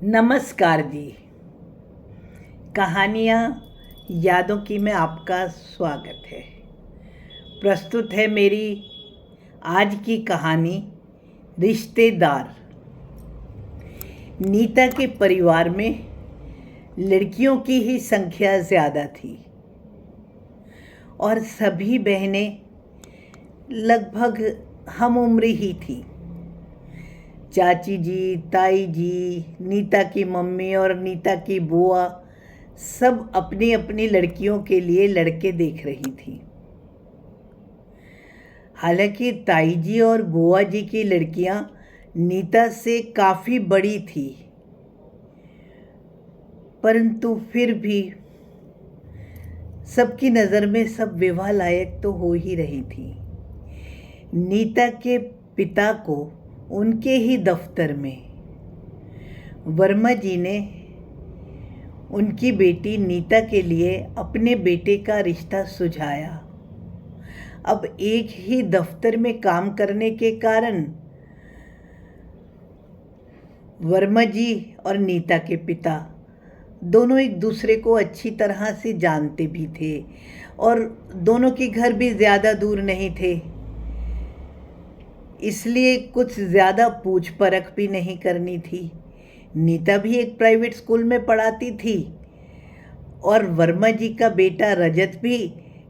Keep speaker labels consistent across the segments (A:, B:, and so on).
A: नमस्कार जी। कहानियाँ यादों की में आपका स्वागत है। प्रस्तुत है मेरी आज की कहानी रिश्तेदार। नीता के परिवार में लड़कियों की ही संख्या ज़्यादा थी और सभी बहनें लगभग हम उम्र ही थी। चाची जी, ताई जी, नीता की मम्मी और नीता की बुआ सब अपनी अपनी लड़कियों के लिए लड़के देख रही थी। हालांकि ताई जी और बुआ जी की लड़कियां नीता से काफ़ी बड़ी थी, परंतु फिर भी सबकी नज़र में सब विवाह लायक तो हो ही रही थी। नीता के पिता को उनके ही दफ्तर में वर्मा जी ने उनकी बेटी नीता के लिए अपने बेटे का रिश्ता सुझाया। अब एक ही दफ्तर में काम करने के कारण वर्मा जी और नीता के पिता दोनों एक दूसरे को अच्छी तरह से जानते भी थे और दोनों के घर भी ज़्यादा दूर नहीं थे, इसलिए कुछ ज़्यादा पूछ परख भी नहीं करनी थी। नीता भी एक प्राइवेट स्कूल में पढ़ाती थी और वर्मा जी का बेटा रजत भी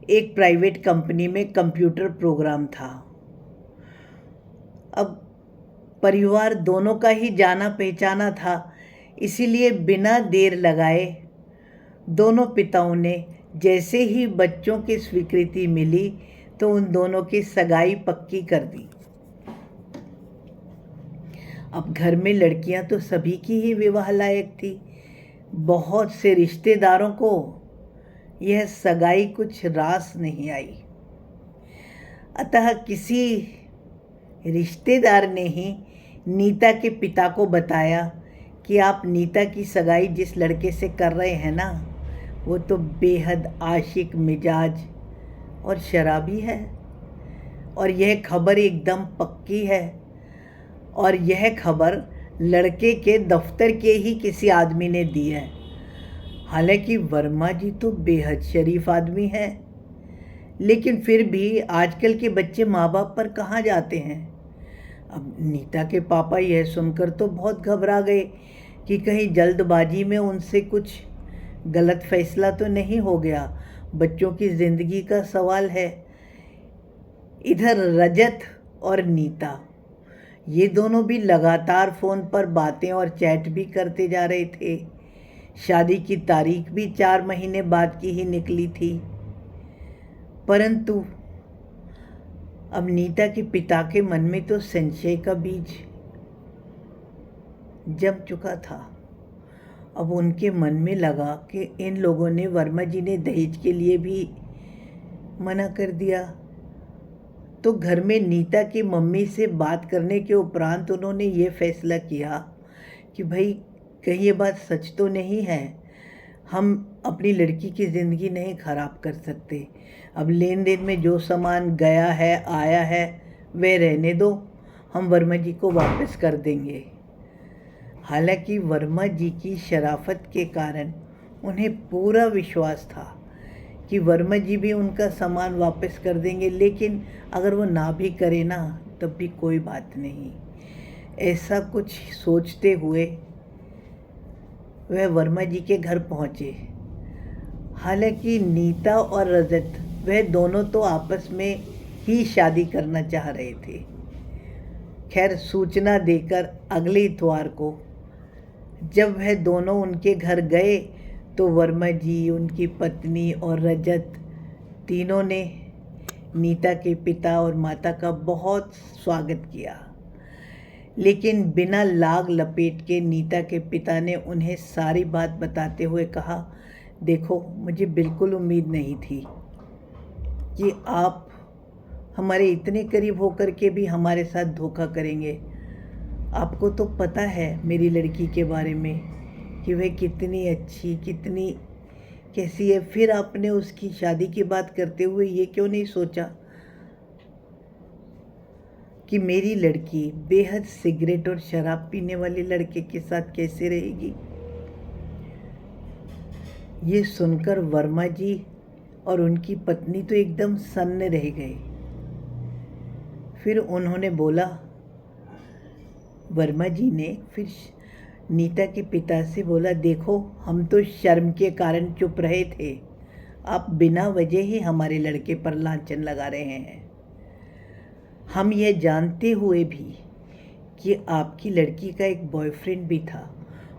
A: एक प्राइवेट कंपनी में कंप्यूटर प्रोग्राम था। अब परिवार दोनों का ही जाना पहचाना था, इसीलिए बिना देर लगाए दोनों पिताओं ने जैसे ही बच्चों की स्वीकृति मिली तो उन दोनों की सगाई पक्की कर दी। अब घर में लड़कियां तो सभी की ही विवाह लायक थी। बहुत से रिश्तेदारों को यह सगाई कुछ रास नहीं आई, अतः किसी रिश्तेदार ने ही नीता के पिता को बताया कि आप नीता की सगाई जिस लड़के से कर रहे हैं ना, वो तो बेहद आशिक मिजाज और शराबी है और यह खबर एकदम पक्की है। और यह खबर लड़के के दफ्तर के ही किसी आदमी ने दी है। हालांकि वर्मा जी तो बेहद शरीफ आदमी हैं, लेकिन फिर भी आजकल के बच्चे माँ बाप पर कहाँ जाते हैं। अब नीता के पापा यह सुनकर तो बहुत घबरा गए कि कहीं जल्दबाजी में उनसे कुछ गलत फैसला तो नहीं हो गया। बच्चों की ज़िंदगी का सवाल है। इधर रजत और नीता ये दोनों भी लगातार फ़ोन पर बातें और चैट भी करते जा रहे थे। शादी की तारीख भी 4 महीने बाद की ही निकली थी, परंतु अब नीता के पिता के मन में तो संशय का बीज जम चुका था। अब उनके मन में लगा कि इन लोगों ने वर्मा जी ने दहेज के लिए भी मना कर दिया, तो घर में नीता की मम्मी से बात करने के उपरांत उन्होंने ये फैसला किया कि भाई कहीं ये बात सच तो नहीं है, हम अपनी लड़की की ज़िंदगी नहीं ख़राब कर सकते। अब लेन देन में जो सामान गया है आया है वह रहने दो, हम वर्मा जी को वापस कर देंगे। हालांकि वर्मा जी की शराफत के कारण उन्हें पूरा विश्वास था कि वर्मा जी भी उनका सामान वापस कर देंगे, लेकिन अगर वो ना भी करे ना तब भी कोई बात नहीं। ऐसा कुछ सोचते हुए वह वर्मा जी के घर पहुँचे। हालांकि नीता और रजत वह दोनों तो आपस में ही शादी करना चाह रहे थे। खैर, सूचना देकर अगले इतवार को जब वह दोनों उनके घर गए तो वर्मा जी, उनकी पत्नी और रजत तीनों ने नीता के पिता और माता का बहुत स्वागत किया, लेकिन बिना लाग लपेट के नीता के पिता ने उन्हें सारी बात बताते हुए कहा, देखो, मुझे बिल्कुल उम्मीद नहीं थी कि आप हमारे इतने करीब होकर के भी हमारे साथ धोखा करेंगे। आपको तो पता है मेरी लड़की के बारे में कि वह कितनी अच्छी, कितनी कैसी है। फिर आपने उसकी शादी की बात करते हुए ये क्यों नहीं सोचा कि मेरी लड़की बेहद सिगरेट और शराब पीने वाले लड़के के साथ कैसे रहेगी। ये सुनकर वर्मा जी और उनकी पत्नी तो एकदम सन्न रह गए। फिर उन्होंने बोला, वर्मा जी ने फिर नीता के पिता से बोला, देखो हम तो शर्म के कारण चुप रहे थे, आप बिना वजह ही हमारे लड़के पर लांछन लगा रहे हैं। हम यह जानते हुए भी कि आपकी लड़की का एक बॉयफ्रेंड भी था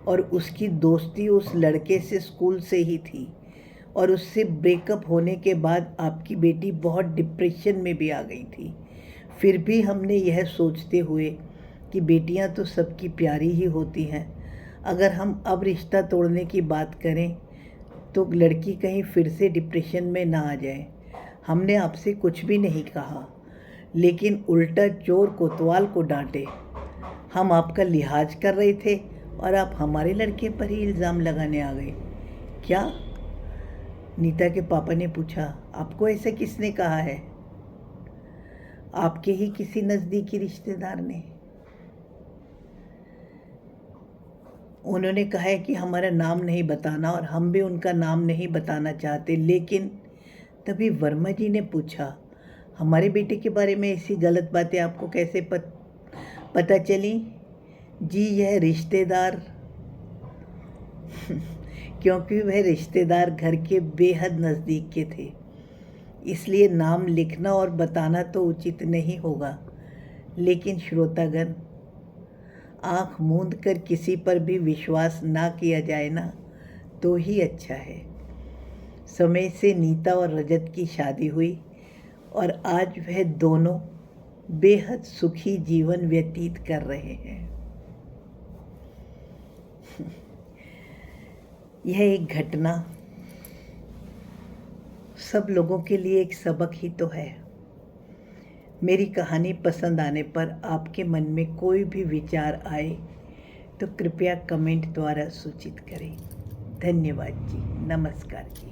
A: और उसकी दोस्ती उस लड़के से स्कूल से ही थी, और उससे ब्रेकअप होने के बाद आपकी बेटी बहुत डिप्रेशन में भी आ गई थी। फिर भी हमने यह सोचते हुए कि बेटियां तो सबकी प्यारी ही होती हैं, अगर हम अब रिश्ता तोड़ने की बात करें तो लड़की कहीं फिर से डिप्रेशन में ना आ जाए। हमने आपसे कुछ भी नहीं कहा, लेकिन उल्टा चोर कोतवाल को डांटे। हम आपका लिहाज कर रहे थे और आप हमारे लड़के पर ही इल्ज़ाम लगाने आ गए। क्या? नीता के पापा ने पूछा। आपको ऐसा किसने कहा है? आपके ही किसी नज़दीकी रिश्तेदार ने। उन्होंने कहा है कि हमारा नाम नहीं बताना, और हम भी उनका नाम नहीं बताना चाहते। लेकिन तभी वर्मा जी ने पूछा, हमारे बेटे के बारे में ऐसी गलत बातें आपको कैसे पता चली? जी यह रिश्तेदार क्योंकि वह रिश्तेदार घर के बेहद नज़दीक के थे, इसलिए नाम लिखना और बताना तो उचित नहीं होगा। लेकिन श्रोतागण, आँख मूंद कर किसी पर भी विश्वास ना किया जाए ना, तो ही अच्छा है। समय से नीता और रजत की शादी हुई और आज वह दोनों बेहद सुखी जीवन व्यतीत कर रहे हैं। यह एक घटना सब लोगों के लिए एक सबक ही तो है। मेरी कहानी पसंद आने पर आपके मन में कोई भी विचार आए तो कृपया कमेंट द्वारा सूचित करें। धन्यवाद जी, नमस्कार जी।